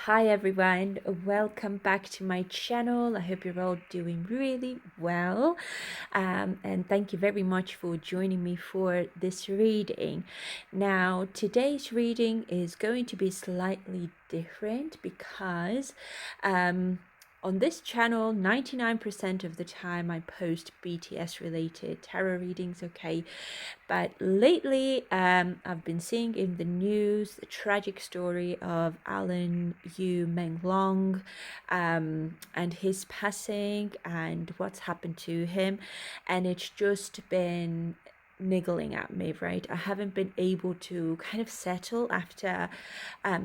Hi everyone, welcome back to my channel. I hope you're all doing really well, and thank you very much for joining me for this reading. Now today's reading is going to be slightly different because on this channel 99% of the time I post BTS related tarot readings, okay, but lately I've been seeing in the news the tragic story of MENGLOng and his passing and what's happened to him, and it's just been niggling at me, right? I haven't been able to kind of settle after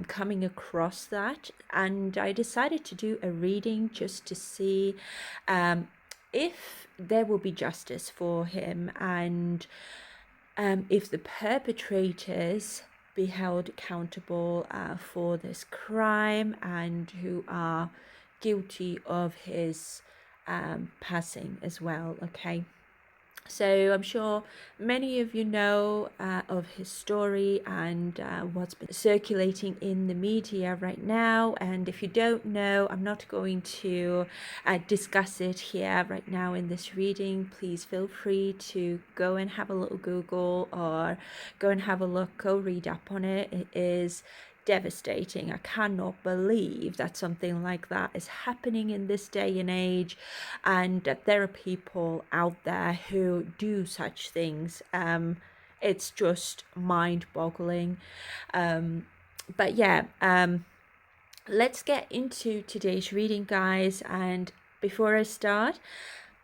coming across that, and I decided to do a reading just to see if there will be justice for him, and if the perpetrators be held accountable for this crime and who are guilty of his passing as well, okay? So I'm sure many of you know of his story and what's been circulating in the media right now. And if you don't know, I'm not going to discuss it here right now in this reading. Please feel free to go and have a little Google or go and have a look, go read up on it. It is devastating. I cannot believe that something like that is happening in this day and age, and that there are people out there who do such things. It's just mind-boggling. But yeah, let's get into today's reading, guys. And before I start,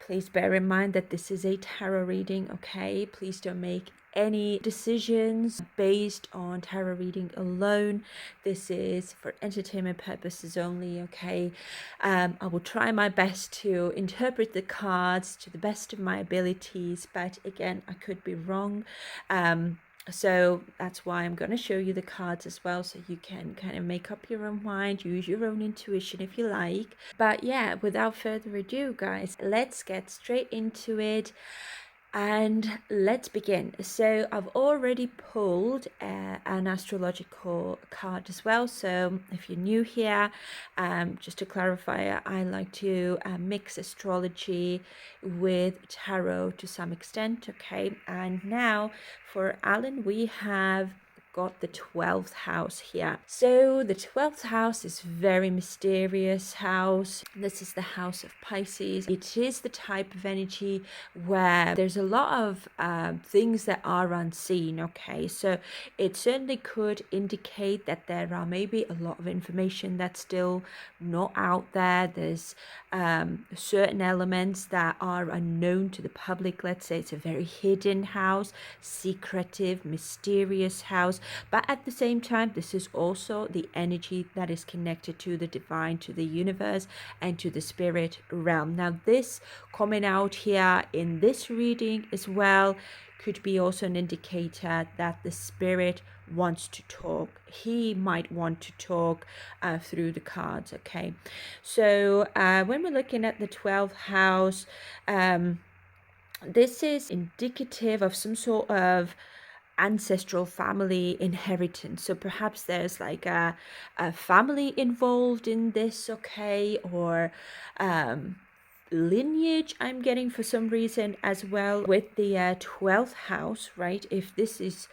please bear in mind that this is a tarot reading, okay? Please don't make any decisions based on tarot reading alone. This is for entertainment purposes only, okay? I will try my best to interpret the cards to the best of my abilities, but again, I could be wrong. So that's why I'm going to show you the cards as well, so you can kind of make up your own mind, use your own intuition if you like. But yeah, without further ado, guys, let's get straight into it. And let's begin. So I've already pulled an astrological card as well. So if you're new here, just to clarify, I like to mix astrology with tarot to some extent, okay? And now for Alan, we have got the 12th house here. So the 12th house is very mysterious house. This is the house of Pisces. It is the type of energy where there's a lot of things that are unseen, okay? So it certainly could indicate that there are maybe a lot of information that's still not out there. There's certain elements that are unknown to the public. Let's say it's a very hidden house, secretive, mysterious house. But at the same time, this is also the energy that is connected to the divine, to the universe, and to the spirit realm. Now, this coming out here in this reading as well could be also an indicator that the spirit wants to talk. He might want to talk through the cards, okay? So when we're looking at the 12th house, this is indicative of some sort of ancestral family inheritance. So perhaps there's like a family involved in this, okay, or lineage I'm getting for some reason as well with the 12th house, right? If this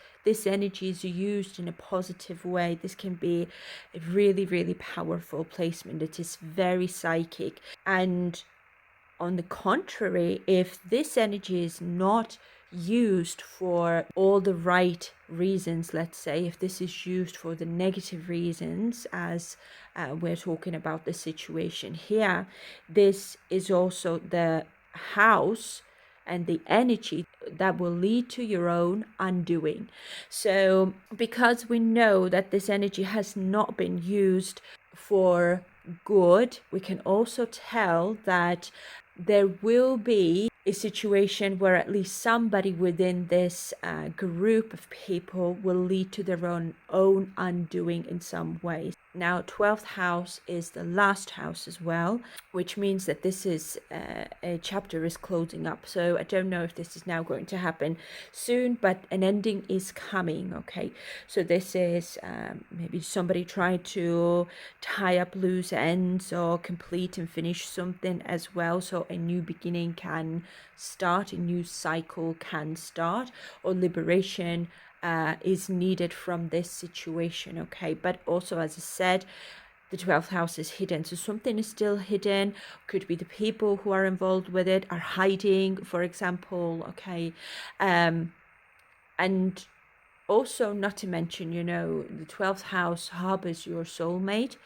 energy is used in a positive way, this can be a really, really powerful placement. It is very psychic. And on the contrary, if this energy is not used for all the right reasons, let's say, if this is used for the negative reasons, as we're talking about the situation here, this is also the house and the energy that will lead to your own undoing. So because we know that this energy has not been used for good, we can also tell that there will be a situation where at least somebody within this group of people will lead to their own undoing in some ways. Now, 12th house is the last house as well, which means that this is a chapter is closing up. So I don't know if this is now going to happen soon, but an ending is coming. Okay, so this is maybe somebody trying to tie up loose ends or complete and finish something as well. So a new beginning can start, a new cycle can start, or liberation is needed from this situation. Okay, but also, as I said, the 12th house is hidden, so something is still hidden. Could be the people who are involved with it are hiding, for example. Okay, and also, not to mention, the 12th house harbors your soulmate,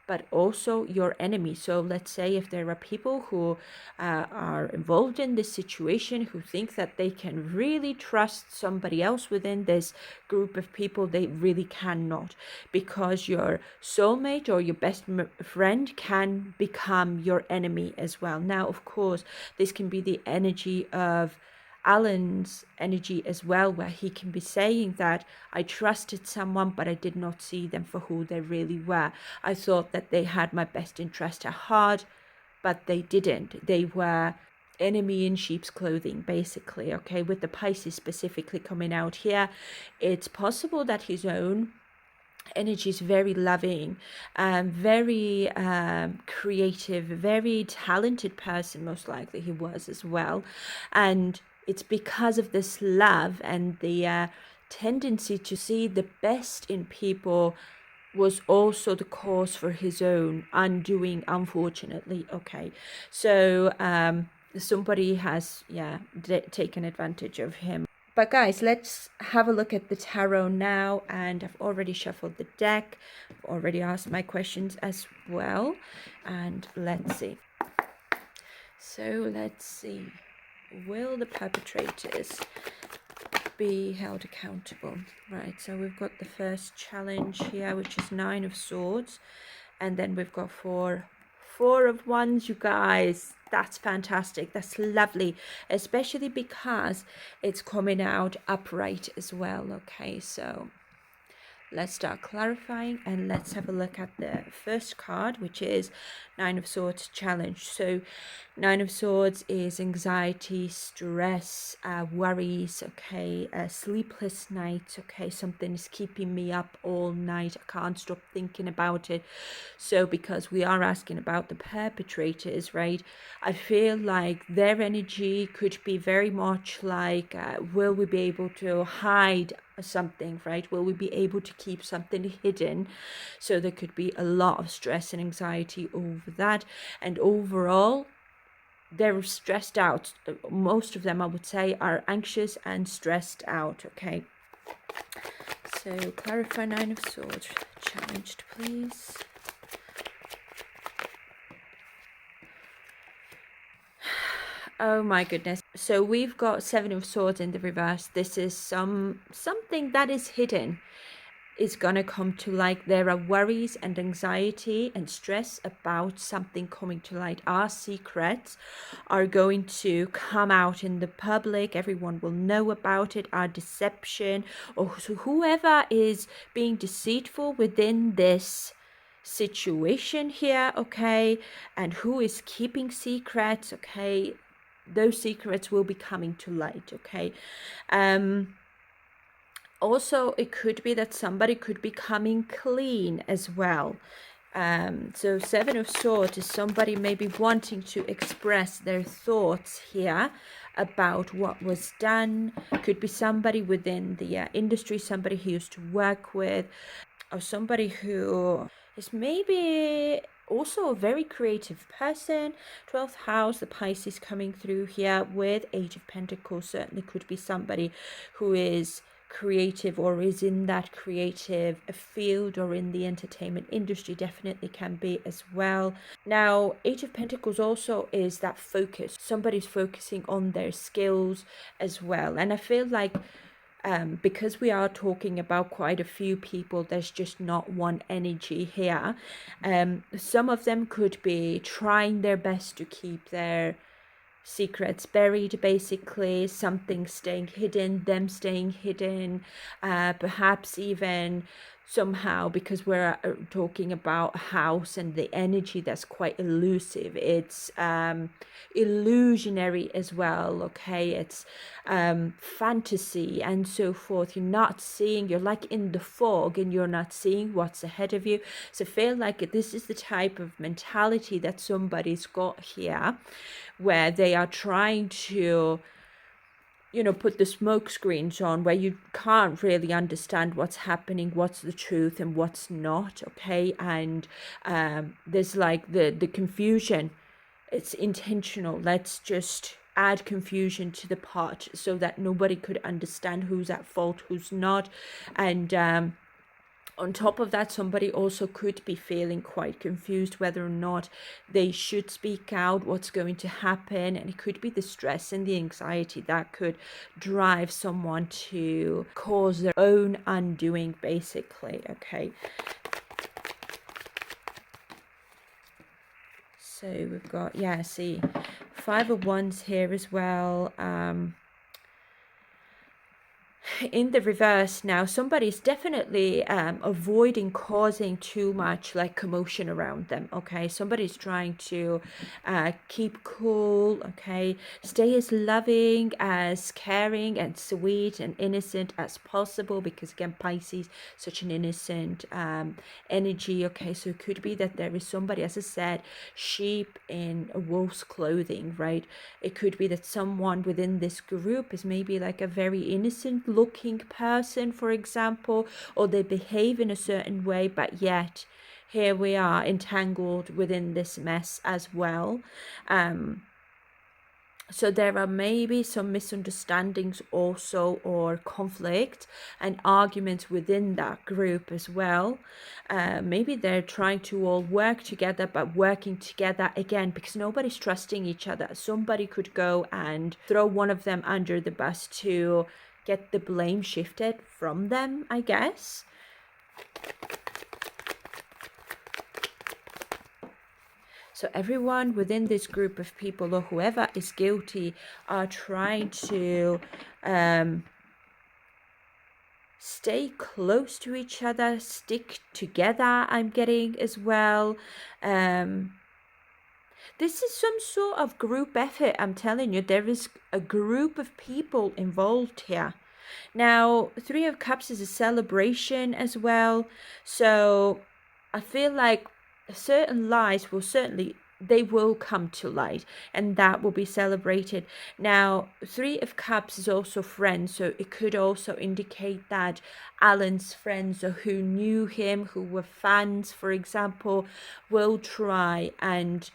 but also your enemy. So let's say if there are people who are involved in this situation, who think that they can really trust somebody else within this group of people, they really cannot, because your soulmate or your best friend can become your enemy as well. Now, of course, this can be the energy of Alan's energy as well, where he can be saying that I trusted someone, but I did not see them for who they really were. I thought that they had my best interest at heart, but they didn't. They were enemy in sheep's clothing, basically. Okay, with the Pisces specifically coming out here, it's possible that his own energy is very loving, very creative, very talented person. Most likely he was as well, and it's because of this love and the tendency to see the best in people was also the cause for his own undoing, unfortunately. Okay, so somebody has taken advantage of him. But guys, let's have a look at the tarot now, and I've already shuffled the deck. I've already asked my questions as well, and let's see. So let's see. Will the perpetrators be held accountable? Right, so we've got the first challenge here, which is 9 of Swords, and then we've got four of Wands, you guys. That's fantastic. That's lovely, especially because it's coming out upright as well. Okay, so let's start clarifying, and let's have a look at the first card, which is 9 of Swords challenge. So 9 of Swords is anxiety, stress, worries, okay, sleepless nights, okay, something is keeping me up all night, I can't stop thinking about it. So because we are asking about the perpetrators, right, I feel like their energy could be very much like, will we be able to hide something, right? Will we be able to keep something hidden? So there could be a lot of stress and anxiety over that, and overall they're stressed out. Most of them, I would say, are anxious and stressed out. Okay, so clarify 9 of Swords challenged, please. Oh my goodness. So we've got 7 of Swords in the reverse. This is something that is hidden is gonna come to light. There are worries and anxiety and stress about something coming to light. Our secrets are going to come out in the public. Everyone will know about it. Our deception, or whoever is being deceitful within this situation here, okay, and who is keeping secrets, okay, those secrets will be coming to light. Okay, also it could be that somebody could be coming clean as well. So 7 of Swords is somebody maybe wanting to express their thoughts here about what was done. Could be somebody within the industry, somebody he used to work with, or somebody who is maybe also a very creative person. 12th house, the Pisces coming through here with 8 of Pentacles. Certainly could be somebody who is creative or is in that creative field or in the entertainment industry. Definitely can be as well. Now 8 of Pentacles also is that focus. Somebody's focusing on their skills as well, and I feel like because we are talking about quite a few people, there's just not one energy here. Some of them could be trying their best to keep their secrets buried, basically, something staying hidden, them staying hidden, perhaps even somehow, because we're talking about a house and the energy that's quite elusive. It's illusionary as well, okay? It's fantasy and so forth. You're not seeing, you're like in the fog and you're not seeing what's ahead of you. So I feel like this is the type of mentality that somebody's got here, where they are trying to, you know, put the smoke screens on, where you can't really understand what's happening, what's the truth and what's not, okay? And there's like the confusion. It's intentional. Let's just add confusion to the pot so that nobody could understand who's at fault, who's not. And on top of that, somebody also could be feeling quite confused whether or not they should speak out, what's going to happen. And it could be the stress and the anxiety that could drive someone to cause their own undoing, basically, okay? So we've got, yeah, see, 5 of Wands here as well. In the reverse now, somebody's definitely avoiding causing too much like commotion around them, okay? Somebody's trying to keep cool, okay? Stay as loving, as caring and sweet and innocent as possible, because again, Pisces, such an innocent energy, okay? So it could be that there is somebody, as I said, sheep in a wolf's clothing, right? It could be that someone within this group is maybe like a very innocent looking person, for example, or they behave in a certain way, but yet here we are entangled within this mess as well. So there are maybe some misunderstandings also, or conflict and arguments within that group as well. Maybe they're trying to all work together, but working together again because nobody's trusting each other. Somebody could go and throw one of them under the bus to get the blame shifted from them, I guess. So everyone within this group of people, or whoever is guilty, are trying to stay close to each other, stick together, I'm getting as well. This is some sort of group effort, I'm telling you. There is a group of people involved here. Now, 3 of Cups is a celebration as well. So I feel like certain lies will certainly, they will come to light, and that will be celebrated. Now, 3 of Cups is also friends, so it could also indicate that Alan's friends, or who knew him, who were fans, for example, will try and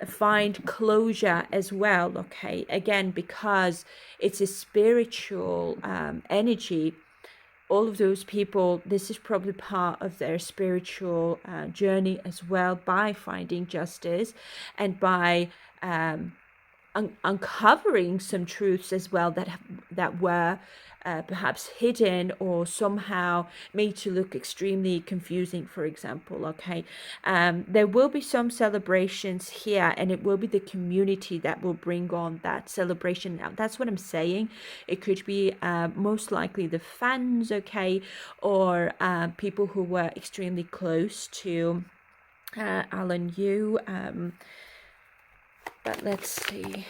find closure as well, okay? Again, because it's a spiritual energy, all of those people, this is probably part of their spiritual journey as well, by finding justice and by uncovering some truths as well that were perhaps hidden or somehow made to look extremely confusing, for example, okay? There will be some celebrations here, and it will be the community that will bring on that celebration. Now, that's what I'm saying. It could be most likely the fans, okay, or people who were extremely close to Alan Yu. But let's see,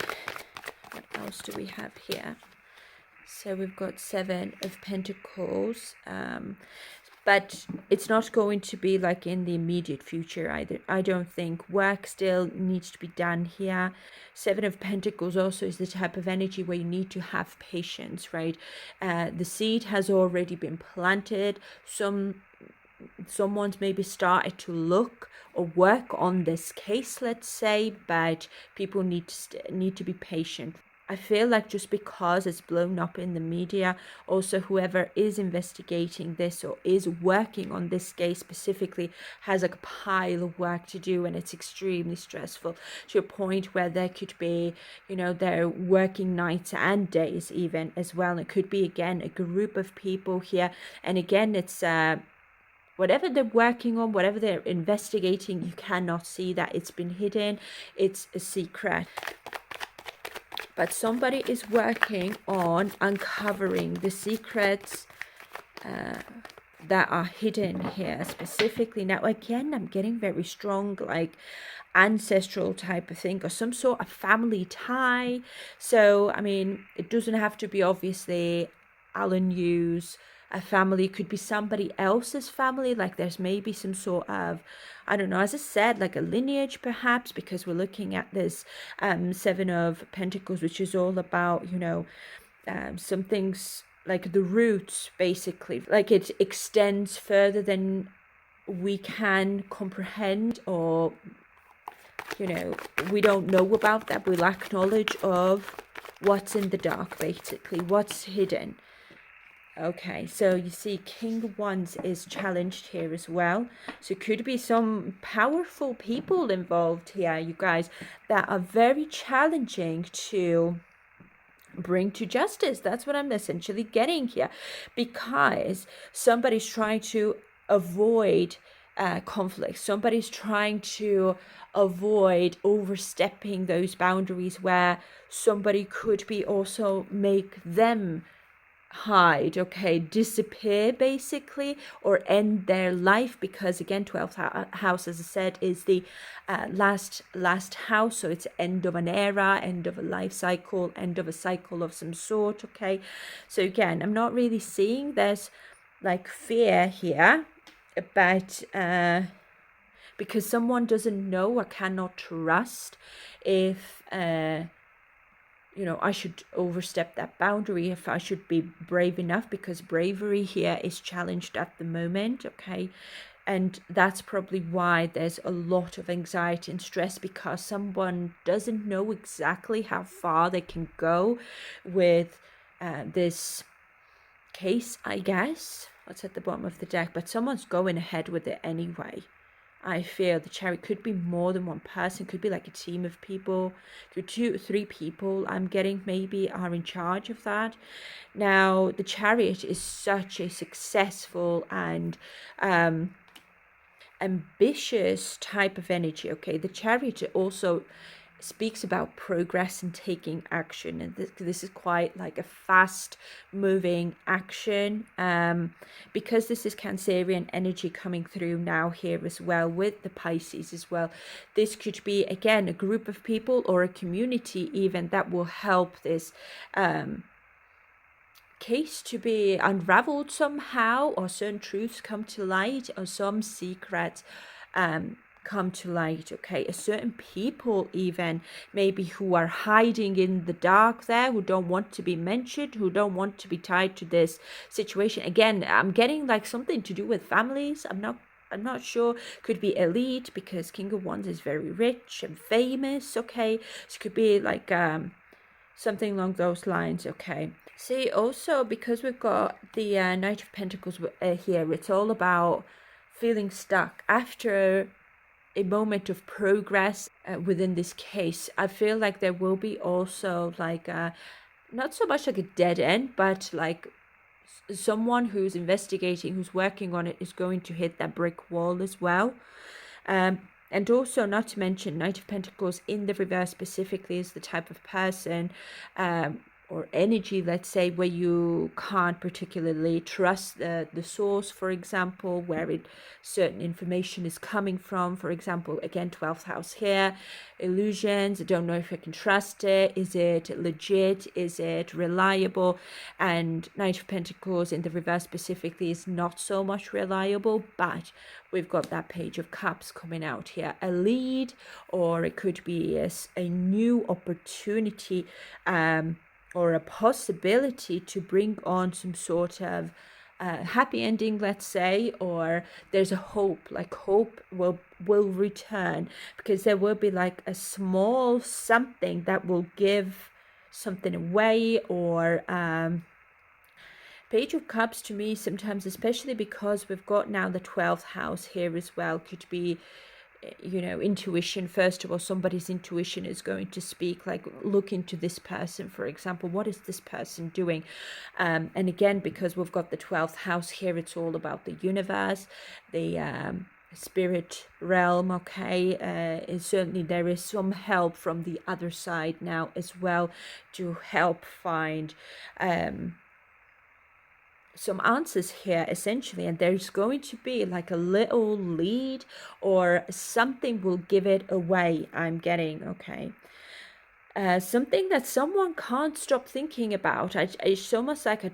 what else do we have here? So we've got 7 of Pentacles, but it's not going to be like in the immediate future either. I don't think. Work still needs to be done here. 7 of Pentacles also is the type of energy where you need to have patience, right? The seed has already been planted. Someone's maybe started to look or work on this case, let's say, but people need to be patient. I feel like just because it's blown up in the media, also whoever is investigating this or is working on this case specifically has a pile of work to do, and it's extremely stressful to a point where there could be, you know, they're working nights and days even as well. It could be, again, a group of people here, and again, it's whatever they're working on, whatever they're investigating, you cannot see that. It's been hidden. It's a secret. But somebody is working on uncovering the secrets that are hidden here specifically. Now, again, I'm getting very strong, like ancestral type of thing or some sort of family tie. So, I mean, it doesn't have to be obviously Alan Hughes. A family could be somebody else's family, like there's maybe some sort of, I don't know, as I said, like a lineage perhaps, because we're looking at this Seven of Pentacles, which is all about, you know, some things like the roots, basically, like it extends further than we can comprehend, or you know, we don't know about that. We lack knowledge of what's in the dark, basically, what's hidden. Okay, so you see King of Wands is challenged here as well. So it could be some powerful people involved here, you guys, that are very challenging to bring to justice. That's what I'm essentially getting here, because somebody's trying to avoid conflict. Somebody's trying to avoid overstepping those boundaries where somebody could be also make them hide, okay, disappear basically, or end their life, because again 12th house, as I said, is the last house, so it's end of an era, end of a life cycle, end of a cycle of some sort. Okay, so again, I'm not really seeing there's like fear here, but because someone doesn't know or cannot trust if you know, I should overstep that boundary, if I should be brave enough, because bravery here is challenged at the moment. Okay, and that's probably why there's a lot of anxiety and stress, because someone doesn't know exactly how far they can go with this case, I guess. What's at the bottom of the deck? But someone's going ahead with it anyway. I feel the Chariot could be more than one person, could be like a team of people, 2 3 people I'm getting maybe are in charge of that. Now, the Chariot is such a successful and ambitious type of energy. Okay, the Chariot also speaks about progress and taking action, and this is quite like a fast moving action, because this is Cancerian energy coming through now here as well with the Pisces as well. This could be again a group of people or a community even that will help this case to be unraveled somehow, or certain truths come to light, or some secrets come to light. Okay, a certain people even maybe who are hiding in the dark there, who don't want to be mentioned, who don't want to be tied to this situation. Again, I'm getting like something to do with families. I'm not sure. Could be elite, because King of Wands is very rich and famous. Okay, so it could be like something along those lines. Okay, see, also because we've got the Knight of Pentacles here, it's all about feeling stuck after a moment of progress within this case. I feel like there will be also like not so much like a dead end, but like someone who's investigating, who's working on it, is going to hit that brick wall as well. And also, not to mention, Knight of Pentacles in the reverse specifically is the type of person or energy, let's say, where you can't particularly trust the source, for example, where certain information is coming from. For example, again, 12th house here, illusions. I don't know if I can trust it. Is it legit? Is it reliable? And Knight of Pentacles in the reverse specifically is not so much reliable, but we've got that Page of Cups coming out here, a lead, or it could be a new opportunity or a possibility to bring on some sort of happy ending, let's say, or there's a hope, like hope will return, because there will be like a small something that will give something away, or Page of Cups to me sometimes, especially because we've got now the 12th house here as well, could be, you know, intuition. First of all, somebody's intuition is going to speak, like look into this person, for example, what is this person doing? And again, because we've got the 12th house here, it's all about the universe, the spirit realm. Okay, and certainly there is some help from the other side now as well to help find some answers here essentially, and there's going to be like a little lead or something will give it away, I'm getting. Okay, something that someone can't stop thinking about. It's almost like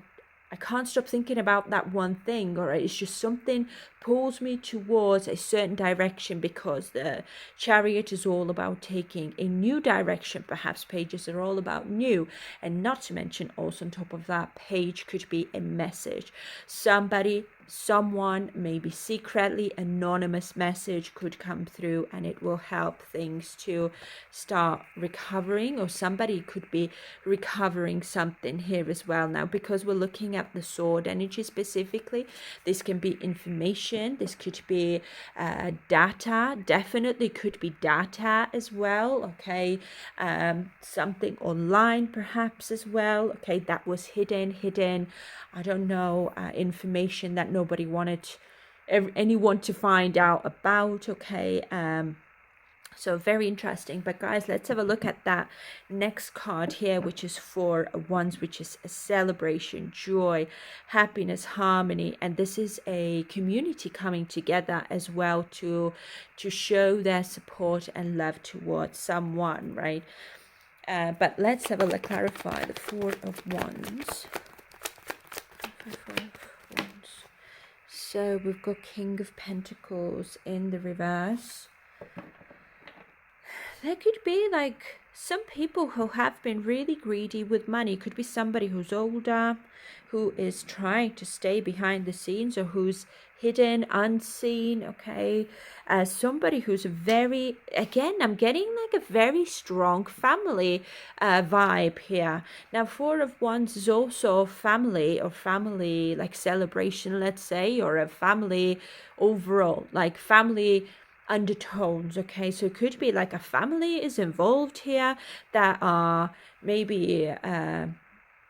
I can't stop thinking about that one thing, or it's just something pulls me towards a certain direction, because the Chariot is all about taking a new direction. Perhaps pages are all about new, and not to mention also on top of that, page could be a message. Someone, maybe secretly anonymous message could come through, and it will help things to start recovering, or somebody could be recovering something here as well. Now, because we're looking at the sword energy specifically, this can be information, this could be data, definitely could be data as well. Okay, something online perhaps as well. Okay, that was hidden, I don't know, information that nobody wanted anyone to find out about. Okay, so very interesting. But guys, let's have a look at that next card here, which is for Wands, which is a celebration, joy, happiness, harmony. And this is a community coming together as well to show their support and love towards someone, right? But let's have a look, clarify the Four of Wands. So we've got King of Pentacles in the reverse. There could be like some people who have been really greedy with money. Could be somebody who's older, who is trying to stay behind the scenes, or who's hidden, unseen. Okay, somebody who's very, again, I'm getting like a very strong family vibe here. Now, Four of Wands is also family, or family like celebration, let's say, or a family overall, like family undertones. Okay, so it could be like a family is involved here that are maybe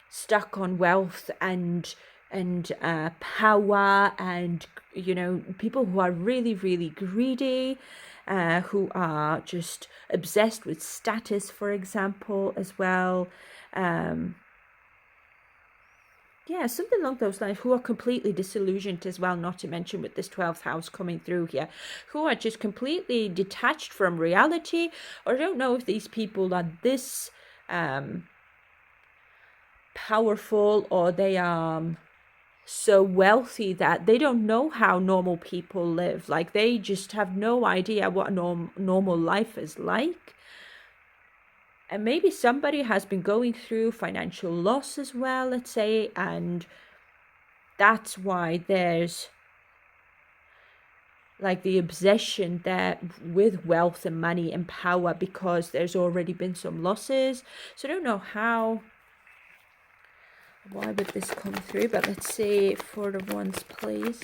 stuck on wealth and power, and you know, people who are really greedy, who are just obsessed with status, for example, as well. Yeah, something along those lines, who are completely disillusioned as well, not to mention with this 12th house coming through here, who are just completely detached from reality. Or I don't know if these people are this powerful, or they are so wealthy that they don't know how normal people live. Like, they just have no idea what a normal life is like. And maybe somebody has been going through financial loss as well, let's say, and that's why there's like the obsession there with wealth and money and power, because there's already been some losses. So I don't know why would this come through, but let's see for the Wands, please.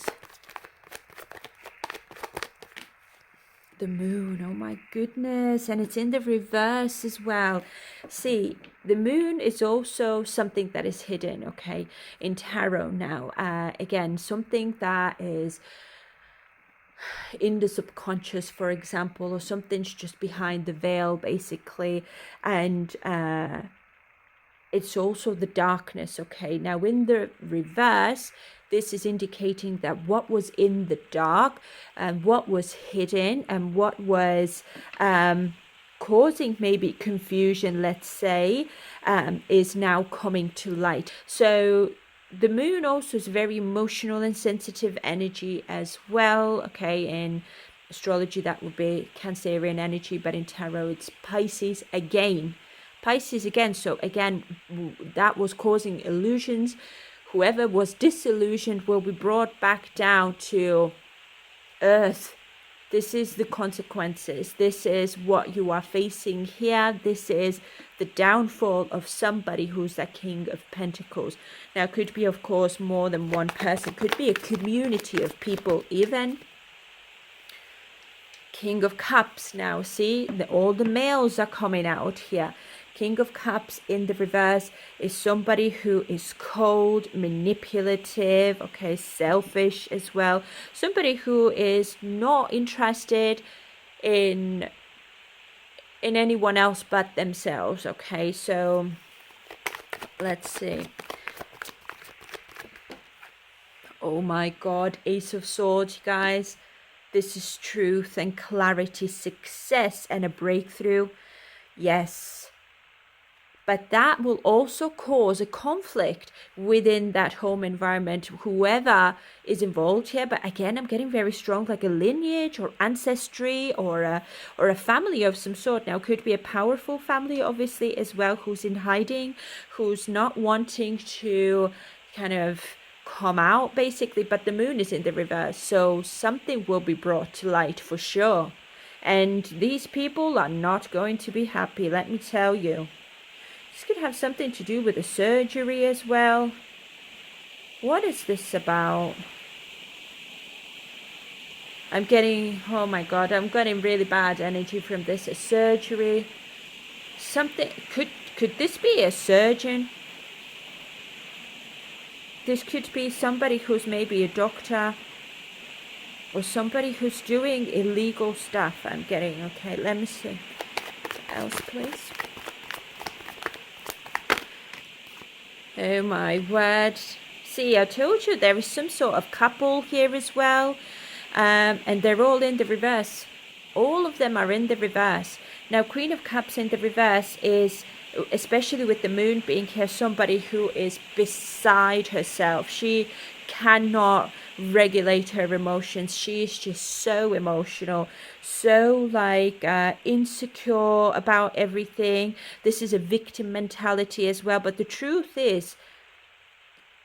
The moon, oh my goodness, and it's in the reverse as well. See, the moon is also something that is hidden, okay, in tarot now. Again, something that is in the subconscious, for example, or something's just behind the veil, basically. And it's also the darkness. Okay, now in the reverse, this is indicating that what was in the dark and what was hidden and what was causing maybe confusion, let's say, is now coming to light. So the moon also is very emotional and sensitive energy as well. Okay, in astrology that would be Cancerian energy, but in tarot it's Pisces again. So again, that was causing illusions. Whoever was disillusioned will be brought back down to earth. This is the consequences. This is what you are facing here. This is the downfall of somebody who's the King of Pentacles. Now, it could be, of course, more than one person. It could be a community of people even. King of Cups now. See, all the males are coming out here. King of Cups in the reverse is somebody who is cold, manipulative, okay, selfish as well. Somebody who is not interested in anyone else but themselves, okay? So let's see. Oh my God, Ace of Swords, guys. This is truth and clarity, success and a breakthrough. Yes. But that will also cause a conflict within that home environment, whoever is involved here. But again, I'm getting very strong, like a lineage or ancestry or a family of some sort. Now, could be a powerful family, obviously, as well, who's in hiding, who's not wanting to kind of come out, basically. But the moon is in the reverse, so something will be brought to light for sure. And these people are not going to be happy, let me tell you. This could have something to do with a surgery as well. What is this about? I'm getting, oh my God, I'm getting really bad energy from this. A surgery. Something, could this be a surgeon? This could be somebody who's maybe a doctor or somebody who's doing illegal stuff. I'm getting, okay, let me see. What else, please? Oh my word. See, I told you there is some sort of couple here as well. And they're all in the reverse. All of them are in the reverse. Now, Queen of Cups in the reverse is, especially with the moon being here, somebody who is beside herself. She cannot regulate her emotions. She is just so emotional, so like insecure about everything. This is a victim mentality as well. But the truth is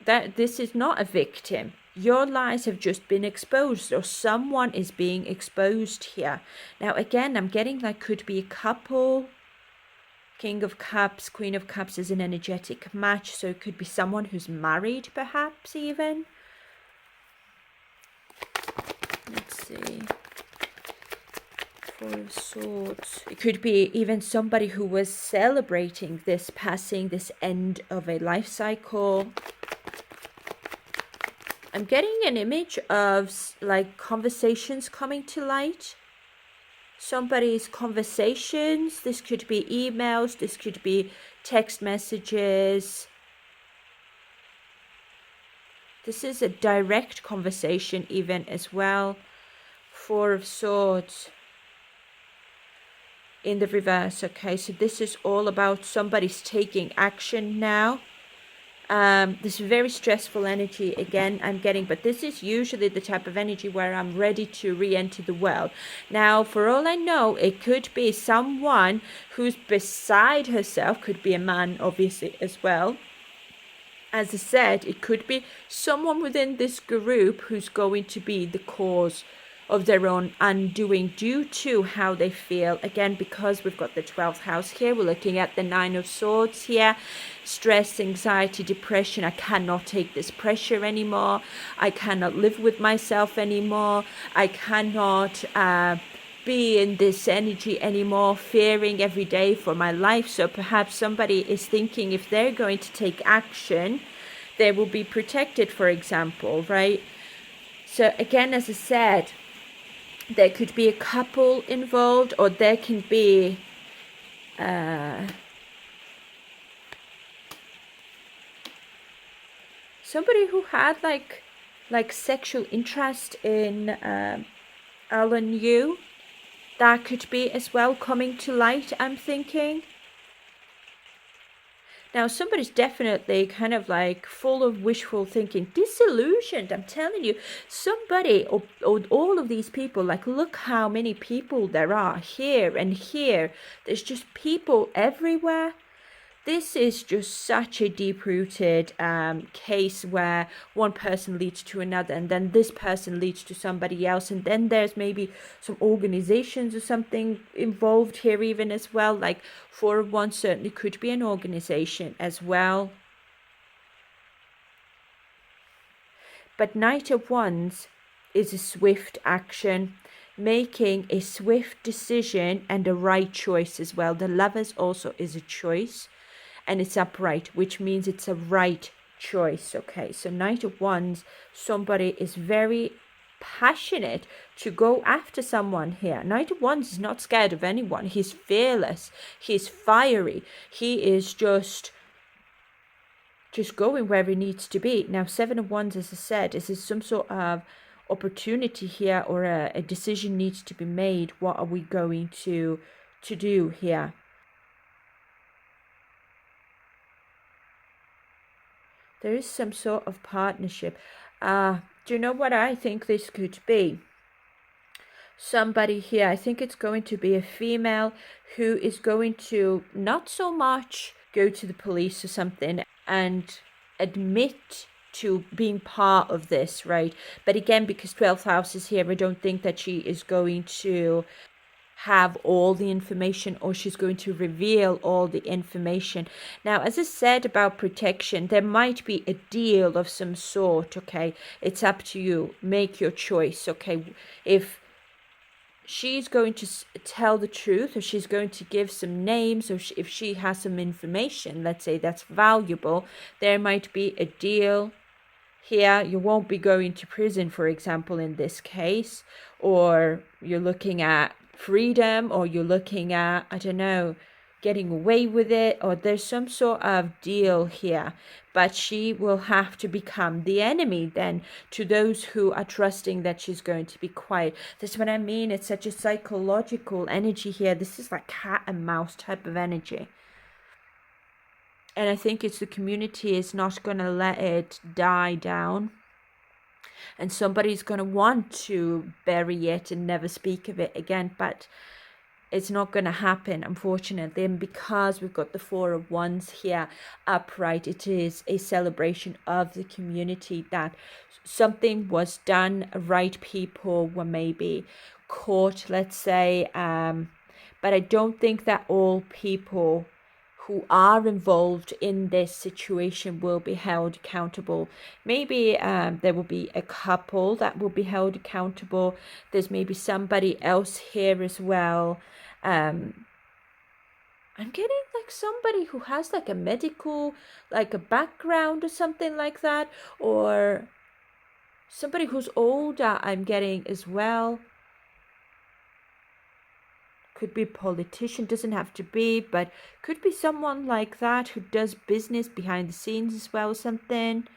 that this is not a victim. Your lies have just been exposed, or someone is being exposed here. Now, again, I'm getting like could be a couple. King of Cups, Queen of Cups is an energetic match, so it could be someone who's married, perhaps even. Let's see. Four of Swords. It could be even somebody who was celebrating this passing, this end of a life cycle. I'm getting an image of like conversations coming to light. Somebody's conversations. This could be emails. This could be text messages. This is a direct conversation even as well. Four of Swords in the reverse. Okay, so this is all about somebody's taking action now. This very stressful energy again I'm getting, but this is usually the type of energy where I'm ready to re-enter the world. Now, for all I know, it could be someone who's beside herself, could be a man obviously as well. As I said, it could be someone within this group who's going to be the cause of their own undoing due to how they feel. Again, because we've got the 12th house here, we're looking at the 9 of Swords here. Stress, anxiety, depression. I cannot take this pressure anymore. I cannot live with myself anymore. I cannot be in this energy anymore, fearing every day for my life. So perhaps somebody is thinking if they're going to take action, they will be protected, for example, right? So again, as I said, there could be a couple involved, or there can be somebody who had like sexual interest in Alan Yu. That could be as well coming to light, I'm thinking. Now, somebody's definitely kind of like full of wishful thinking, disillusioned. I'm telling you, somebody, or all of these people, like, look how many people there are here and here. There's just people everywhere. This is just such a deep-rooted case where one person leads to another, and then this person leads to somebody else, and then there's maybe some organizations or something involved here even as well. Like Four of Wands certainly could be an organization as well. But Knight of Wands is a swift action, making a swift decision and a right choice as well. The Lovers also is a choice. And it's upright, which means it's a right choice. Okay, so Knight of Wands, somebody is very passionate to go after someone here. Knight of Wands is not scared of anyone. He's fearless. He's fiery. He is just just going where it needs to be. Now, Seven of Wands, as I said, is some sort of opportunity here, or a decision needs to be made. What are we going to do here? There is some sort of partnership. Do you know what I think this could be? Somebody here, I think it's going to be a female who is going to not so much go to the police or something and admit to being part of this, right? But again, because 12th house is here, I don't think that she is going to have all the information, or she's going to reveal all the information. Now, as I said about protection, there might be a deal of some sort, okay? It's up to you. Make your choice, okay? If she's going to tell the truth, or she's going to give some names, or if she has some information, let's say, that's valuable, there might be a deal here. You won't be going to prison, for example, in this case, or you're looking at freedom, or you're looking at, I don't know, getting away with it, or there's some sort of deal here. But she will have to become the enemy then to those who are trusting that she's going to be quiet. That's what I mean. It's such a psychological energy here. This is like cat and mouse type of energy. And I think it's the community is not going to let it die down. And somebody's going to want to bury it and never speak of it again. But it's not going to happen, unfortunately. And because we've got the Four of Wands here upright, it is a celebration of the community that something was done right. People were maybe caught, let's say. But I don't think that all people who are involved in this situation will be held accountable. Maybe there will be a couple that will be held accountable. There's maybe somebody else here as well. I'm getting like somebody who has like a medical, like a background or something like that, or somebody who's older, I'm getting as well. Could be a politician, doesn't have to be, but could be someone like that who does business behind the scenes as well, something.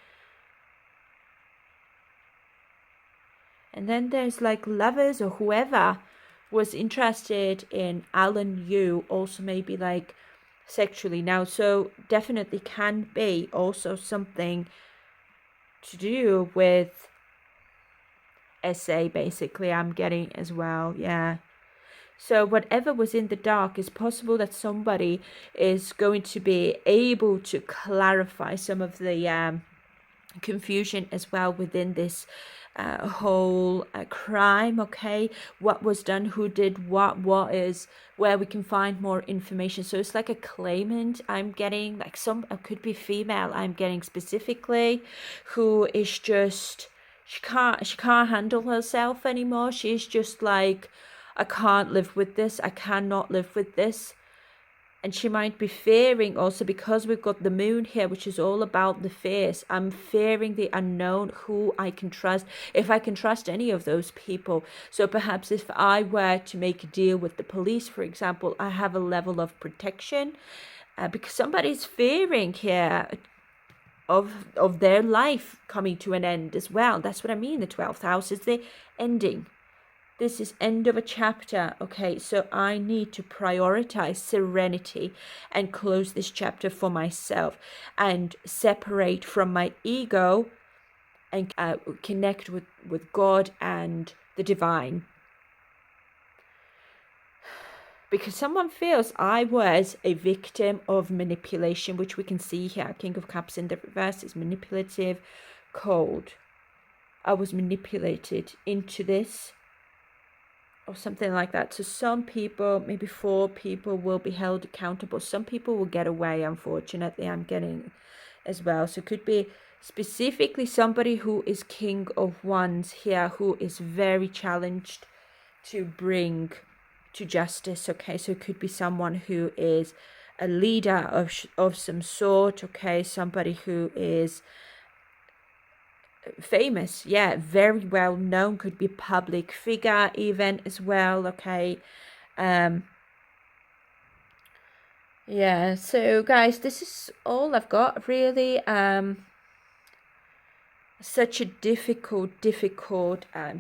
And then there's like lovers, or whoever was interested in Alan Yu, also maybe like sexually now. So definitely can be also something to do with SA, basically, I'm getting as well. Yeah. So whatever was in the dark, is possible that somebody is going to be able to clarify some of the confusion as well within this whole crime. Okay, what was done, who did what is, where we can find more information. So it's like a claimant, I'm getting, like some could be female, I'm getting specifically, who is just, she can't handle herself anymore. She's just like, I can't live with this. I cannot live with this. And she might be fearing also, because we've got the moon here, which is all about the fears. I'm fearing the unknown, who I can trust, if I can trust any of those people. So perhaps if I were to make a deal with the police, for example, I have a level of protection because somebody's fearing here of their life coming to an end as well. That's what I mean. The 12th house is the ending. This is end of a chapter, okay? So I need to prioritize serenity and close this chapter for myself and separate from my ego and connect with God and the divine. Because someone feels I was a victim of manipulation, which we can see here. King of Cups in the reverse is manipulative, cold. I was manipulated into this, or something like that. So some people, maybe 4 people, will be held accountable. Some people will get away, unfortunately, I'm getting as well. So it could be specifically somebody who is King of Wands here, who is very challenged to bring to justice. Okay, so it could be someone who is a leader of some sort. Okay, somebody who is famous, yeah, very well known, could be public figure even as well. Okay, Yeah, so guys, this is all I've got really. Such a difficult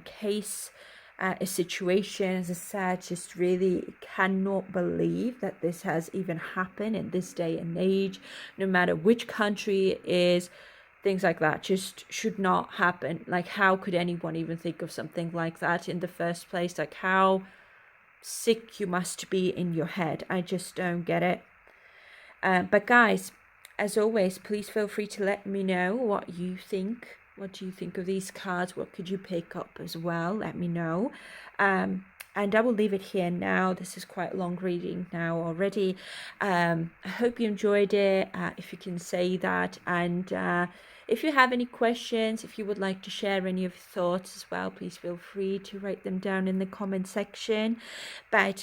case, a situation. As I said, just really cannot believe that this has even happened in this day and age. No matter which country it is, things like that just should not happen. Like, how could anyone even think of something like that in the first place? Like, how sick you must be in your head. I just don't get it. But guys, as always, please feel free to let me know what you think. What do you think of these cards? What could you pick up as well? Let me know. And I will leave it here now. This is quite long reading now already. I hope you enjoyed it, if you can say that. And if you have any questions, if you would like to share any of your thoughts as well, please feel free to write them down in the comment section. But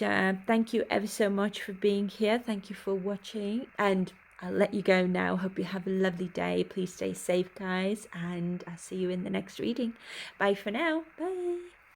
thank you ever so much for being here. Thank you for watching. And I'll let you go now. Hope you have a lovely day. Please stay safe, guys. And I'll see you in the next reading. Bye for now. Bye.